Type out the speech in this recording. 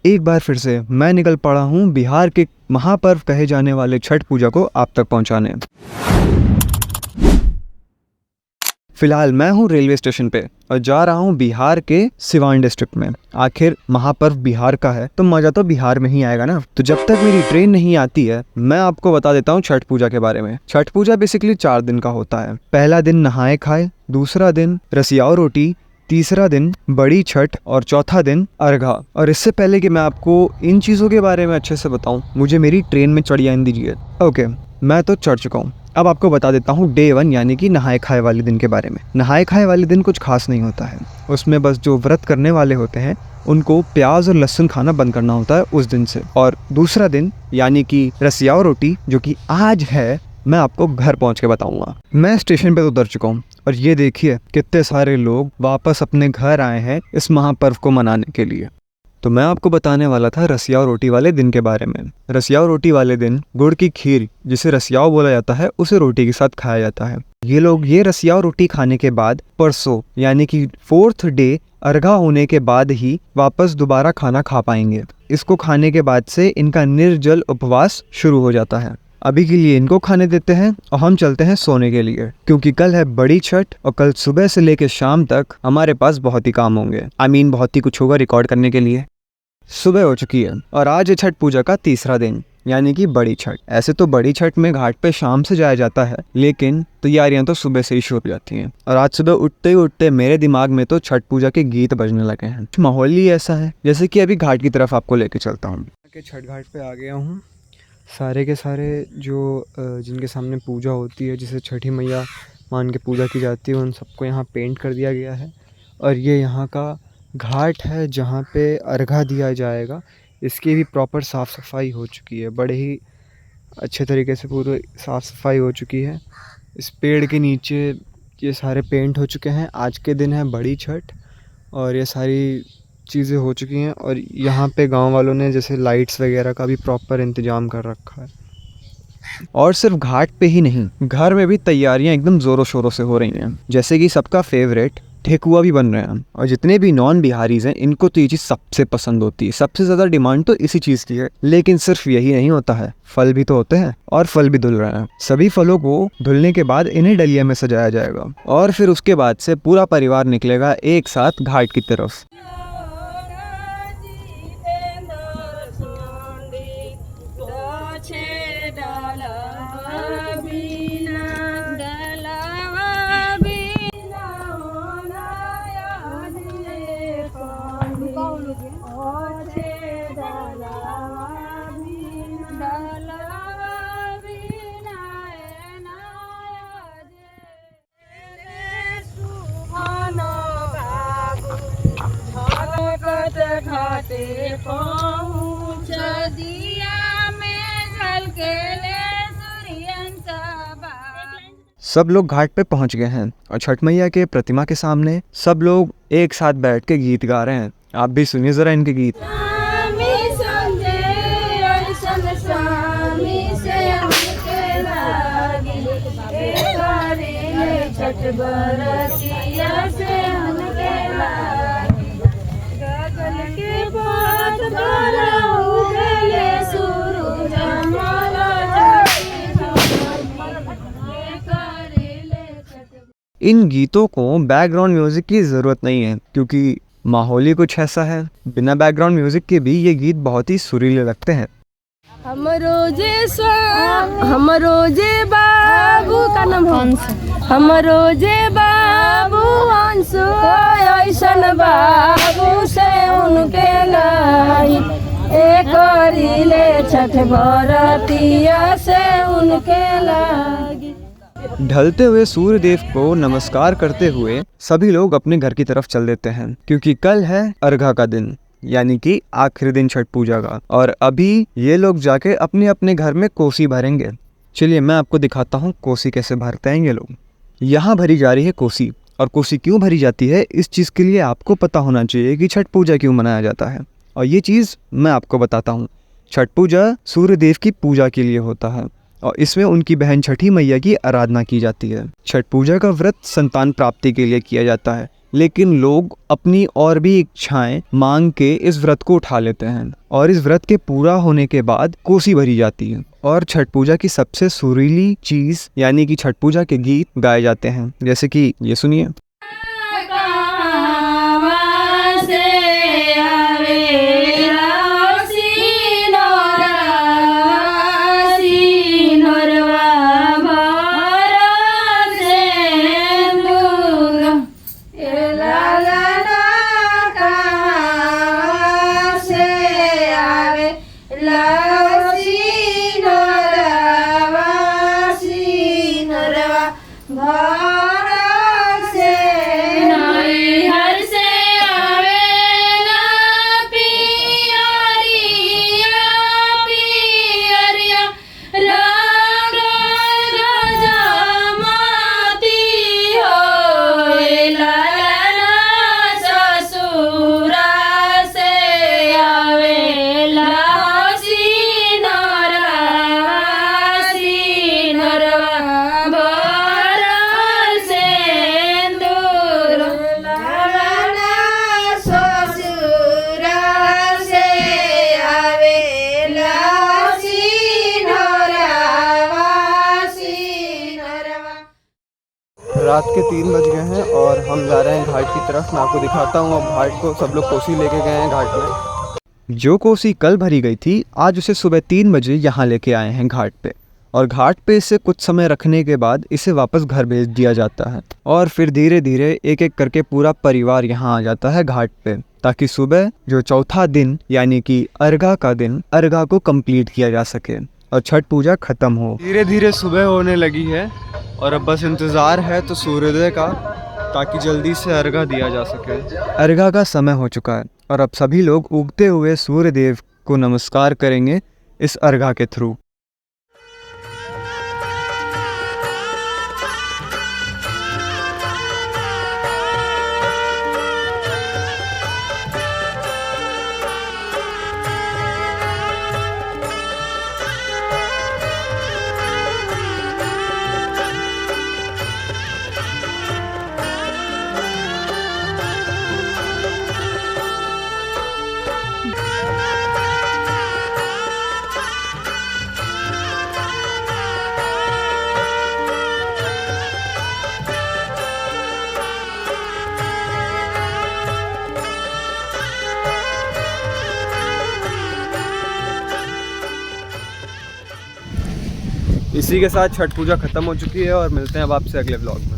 एक बार फिर से मैं निकल पड़ा हूँ बिहार के महापर्व कहे जाने वाले छठ पूजा को आप तक पहुँचाने। फिलहाल मैं हूँ रेलवे स्टेशन पे और जा रहा हूँ बिहार के सिवान डिस्ट्रिक्ट में। आखिर महापर्व बिहार का है तो मजा तो बिहार में ही आएगा ना। तो जब तक मेरी ट्रेन नहीं आती है मैं आपको बता देता हूँ छठ पूजा के बारे में। छठ पूजा बेसिकली 4 दिन का होता है। पहला दिन नहाए खाए, दूसरा दिन रसियाओ रोटी, तीसरा दिन बड़ी छठ और चौथा दिन अर्घा। और इससे पहले कि मैं आपको इन चीज़ों के बारे में अच्छे से बताऊं, मुझे मेरी ट्रेन में चढ़ जाने दीजिए। ओके, मैं तो चढ़ चुका हूँ। अब आपको बता देता हूँ डे 1 यानी कि नहाए खाए वाले दिन के बारे में। नहाए खाए वाले दिन कुछ खास नहीं होता है। उसमें बस जो व्रत करने वाले होते हैं उनको प्याज और लहसुन खाना बंद करना होता है उस दिन से। और दूसरा दिन यानी कि रसियाओ रोटी, जो कि आज है, मैं आपको घर पहुंच के बताऊंगा। मैं स्टेशन पे तो उतर चुका हूँ और ये देखिए कितने सारे लोग वापस अपने घर आए हैं इस महापर्व को मनाने के लिए। तो मैं आपको बताने वाला था रसियाओ रोटी वाले दिन के बारे में। रसियाओ रोटी वाले दिन गुड़ की खीर, जिसे रसियाओ बोला जाता है, उसे रोटी के साथ खाया जाता है। ये लोग ये रसियाओ रोटी खाने के बाद परसों यानी कि 4th डे अर्घा होने के बाद ही वापस दोबारा खाना खा पाएंगे। इसको खाने के बाद से इनका निर्जल उपवास शुरू हो जाता है। अभी के लिए इनको खाने देते हैं और हम चलते हैं सोने के लिए, क्योंकि कल है बड़ी छठ और कल सुबह से लेकर शाम तक हमारे पास बहुत ही काम होंगे। बहुत ही कुछ होगा रिकॉर्ड करने के लिए। सुबह हो चुकी है और आज है छठ पूजा का तीसरा दिन यानी कि बड़ी छठ। ऐसे तो बड़ी छठ में घाट पे शाम से जाया जाता है, लेकिन तैयारियां तो सुबह से ही शुरू हो जाती हैं। और आज सुबह उठते ही उठते मेरे दिमाग में तो छठ पूजा के गीत बजने लगे हैं। माहौल ही ऐसा है जैसे कि अभी घाट की तरफ आपको लेके चलता हूँ। छठ घाट पे आ गया हूँ। सारे के सारे जो जिनके सामने पूजा होती है, जिसे छठी मैया मान के पूजा की जाती है, उन सबको यहाँ पेंट कर दिया गया है। और ये यहाँ का घाट है जहाँ पे अर्घा दिया जाएगा। इसकी भी प्रॉपर साफ़ सफाई हो चुकी है, बड़े ही अच्छे तरीके से पूरी साफ़ सफाई हो चुकी है। इस पेड़ के नीचे ये सारे पेंट हो चुके हैं। आज के दिन है बड़ी छठ और ये सारी चीज़ें हो चुकी हैं। और यहाँ पे गांव वालों ने जैसे लाइट्स वगैरह का भी प्रॉपर इंतज़ाम कर रखा है। और सिर्फ घाट पे ही नहीं, घर में भी तैयारियां एकदम ज़ोरों शोरों से हो रही हैं। जैसे कि सबका फेवरेट ठेकुआ भी बन रहे हैं। और जितने भी नॉन बिहारीज हैं इनको तो ये चीज़ सबसे पसंद होती है। सबसे ज़्यादा डिमांड तो इसी चीज़ की है। लेकिन सिर्फ यही नहीं होता है, फल भी तो होते हैं और फल भी धुल रहे हैं। सभी फलों को धुलने के बाद इन्हें डलिया में सजाया जाएगा और फिर उसके बाद से पूरा परिवार निकलेगा एक साथ घाट की तरफ। घाटे पहुँच दिया में जल के ले सब लोग घाट पे पहुंच गए हैं और छठ मैया के प्रतिमा के सामने सब लोग एक साथ बैठ के गीत गा रहे हैं। आप भी सुनिए जरा इनके गीत। इन गीतों को बैकग्राउंड म्यूजिक की ज़रूरत नहीं है क्योंकि माहौल ही कुछ ऐसा है। बिना बैकग्राउंड म्यूजिक के भी ये गीत बहुत ही सुरीले लगते हैं। हम रोजे बाबू का नाम हम रोजे बाबू अंशु ऐसन बाबू से उनके लाई करीले छठ बरतिया से उनके लाई। ढलते हुए सूर्य देव को नमस्कार करते हुए सभी लोग अपने घर की तरफ चल देते हैं क्योंकि कल है अर्घा का दिन यानी कि आखिरी दिन छठ पूजा का। और अभी ये लोग जाके अपने अपने घर में कोसी भरेंगे। चलिए मैं आपको दिखाता हूँ कोसी कैसे भरते हैं ये लोग। यहाँ भरी जा रही है कोसी। और कोसी क्यों भरी जाती है इस चीज़ के लिए आपको पता होना चाहिए कि छठ पूजा क्यों मनाया जाता है। और ये चीज़ मैं आपको बताता हूँ। छठ पूजा सूर्य देव की पूजा के लिए होता है और इसमें उनकी बहन छठी मैया की आराधना की जाती है। छठ पूजा का व्रत संतान प्राप्ति के लिए किया जाता है लेकिन लोग अपनी और भी इच्छाएं मांग के इस व्रत को उठा लेते हैं और इस व्रत के पूरा होने के बाद कोसी भरी जाती है और छठ पूजा की सबसे सुरीली चीज यानी कि छठ पूजा के गीत गाए जाते हैं, जैसे कि ये सुनिए। रात के 3 बज गए हैं और हम जा रहे हैं घाट की तरफ। मैं आपको दिखाता हूँ अब घाट को। सब लोग कोसी लेके गए हैं घाट में। जो कोसी कल भरी गई थी आज उसे सुबह 3 बजे यहाँ लेके आए हैं घाट पे, और घाट पे इसे कुछ समय रखने के बाद इसे वापस घर भेज दिया जाता है और फिर धीरे धीरे एक एक करके पूरा परिवार यहाँ आ जाता है घाट पे, ताकि सुबह जो चौथा दिन यानी कि अर्घा का दिन, अर्घा को कंप्लीट किया जा सके और छठ पूजा खत्म हो। धीरे धीरे सुबह होने लगी है और अब बस इंतज़ार है तो सूर्योदय का, ताकि जल्दी से अर्घा दिया जा सके। अर्घा का समय हो चुका है और अब सभी लोग उगते हुए सूर्य देव को नमस्कार करेंगे इस अर्घा के थ्रू। इसी के साथ छठ पूजा खत्म हो चुकी है और मिलते हैं अब आपसे अगले व्लॉग में।